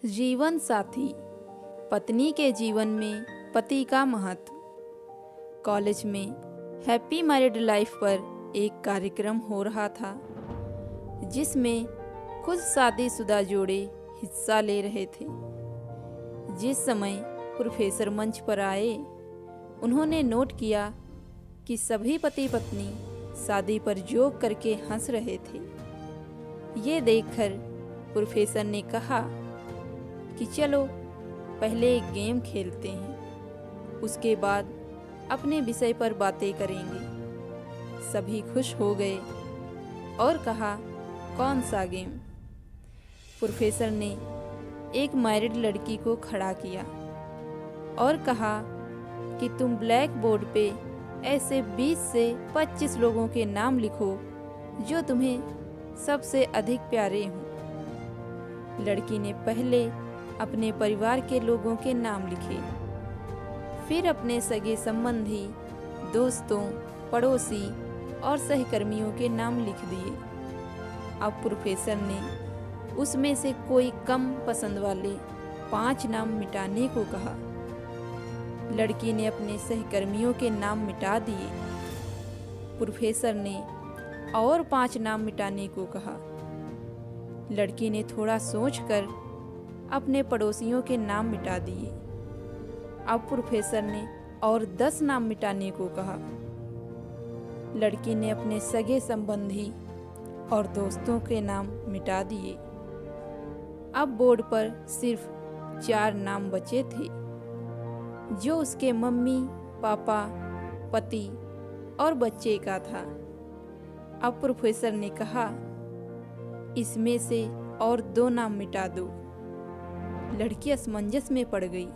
जीवन साथी, पत्नी के जीवन में पति का महत्व। कॉलेज में हैप्पी मैरिड लाइफ पर एक कार्यक्रम हो रहा था जिसमें कुछ शादीशुदा जोड़े हिस्सा ले रहे थे। जिस समय प्रोफेसर मंच पर आए, उन्होंने नोट किया कि सभी पति पत्नी शादी पर जोक करके हंस रहे थे। ये देखकर प्रोफेसर ने कहा कि चलो पहले एक गेम खेलते हैं, उसके बाद अपने विषय पर बातें करेंगे। सभी खुश हो गए और कहा, कौन सा गेम? प्रोफेसर ने एक मैरिड लड़की को खड़ा किया और कहा कि तुम ब्लैक बोर्ड पे ऐसे 20 से 25 लोगों के नाम लिखो जो तुम्हें सबसे अधिक प्यारे हों। लड़की ने पहले अपने परिवार के लोगों के नाम लिखे, फिर अपने सगे संबंधी, दोस्तों, पड़ोसी और सहकर्मियों के नाम लिख दिए। अब प्रोफेसर ने उसमें से कोई कम पसंद वाले 5 नाम मिटाने को कहा। लड़की ने अपने सहकर्मियों के नाम मिटा दिए। प्रोफेसर ने और 5 नाम मिटाने को कहा। लड़की ने थोड़ा सोचकर अपने पड़ोसियों के नाम मिटा दिए। अब प्रोफेसर ने और 10 नाम मिटाने को कहा। लड़की ने अपने सगे संबंधी और दोस्तों के नाम मिटा दिए। अब बोर्ड पर सिर्फ 4 नाम बचे थे, जो उसके मम्मी, पापा, पति और बच्चे का था। अब प्रोफेसर ने कहा, इसमें से और 2 नाम मिटा दो। लड़की असमंजस में पड़ गई।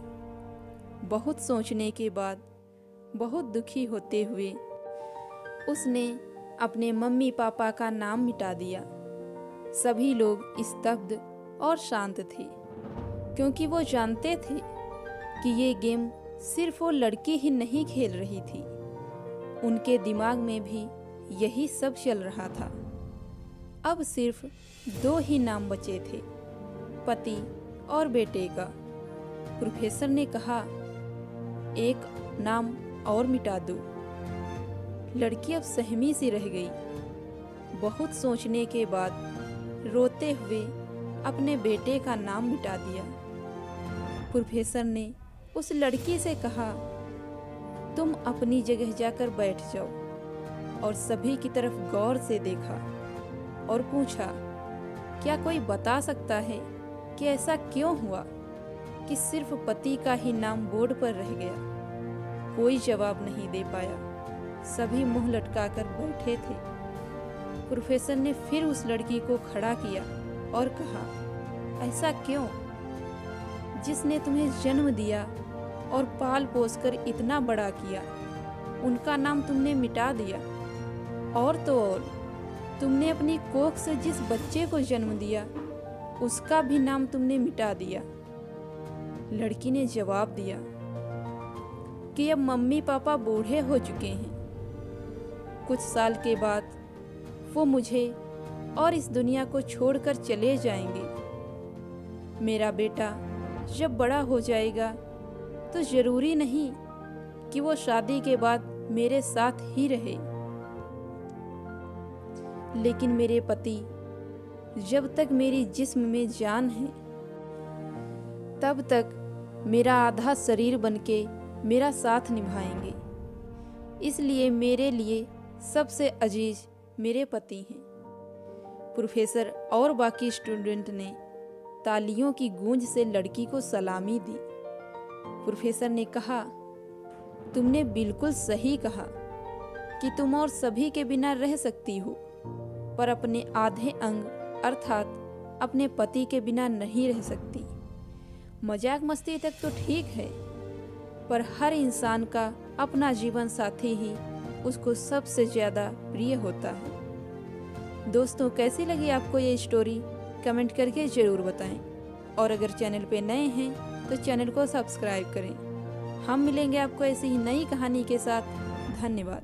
बहुत सोचने के बाद, बहुत दुखी होते हुए उसने अपने मम्मी पापा का नाम मिटा दिया। सभी लोग स्तब्ध और शांत थे, क्योंकि वो जानते थे कि ये गेम सिर्फ वो लड़की ही नहीं खेल रही थी, उनके दिमाग में भी यही सब चल रहा था। अब सिर्फ 2 ही नाम बचे थे, पति और बेटे का। प्रोफेसर ने कहा, एक नाम और मिटा दो। लड़की अब सहमी सी रह गई। बहुत सोचने के बाद रोते हुए अपने बेटे का नाम मिटा दिया। प्रोफेसर ने उस लड़की से कहा, तुम अपनी जगह जाकर बैठ जाओ, और सभी की तरफ गौर से देखा और पूछा, क्या कोई बता सकता है कि ऐसा क्यों हुआ कि सिर्फ पति का ही नाम बोर्ड पर रह गया? कोई जवाब नहीं दे पाया। सभी मुंह लटकाकर बैठे थे। प्रोफेसर ने फिर उस लड़की को खड़ा किया और कहा, ऐसा क्यों? जिसने तुम्हें जन्म दिया और पाल पोस कर इतना बड़ा किया, उनका नाम तुमने मिटा दिया। और तो और, तुमने अपनी कोख से जिस बच्चे को जन्म दिया, उसका भी नाम तुमने मिटा दिया। लड़की ने जवाब दिया कि अब मम्मी पापा बूढ़े हो चुके हैं। कुछ साल के बाद वो मुझे और इस दुनिया को छोड़कर चले जाएंगे। मेरा बेटा जब बड़ा हो जाएगा तो जरूरी नहीं कि वो शादी के बाद मेरे साथ ही रहे, लेकिन मेरे पति जब तक मेरी जिस्म में जान है, तब तक मेरा आधा शरीर बनके मेरा साथ निभाएंगे। इसलिए मेरे लिए सबसे अजीज मेरे पति हैं। प्रोफेसर और बाकी स्टूडेंट ने तालियों की गूंज से लड़की को सलामी दी। प्रोफेसर ने कहा, तुमने बिल्कुल सही कहा कि तुम और सभी के बिना रह सकती हो, पर अपने आधे अंग अर्थात अपने पति के बिना नहीं रह सकती। मजाक मस्ती तक तो ठीक है, पर हर इंसान का अपना जीवन साथी ही उसको सबसे ज़्यादा प्रिय होता है। दोस्तों, कैसी लगी आपको ये स्टोरी? कमेंट करके ज़रूर बताएं, और अगर चैनल पे नए हैं तो चैनल को सब्सक्राइब करें। हम मिलेंगे आपको ऐसी ही नई कहानी के साथ। धन्यवाद।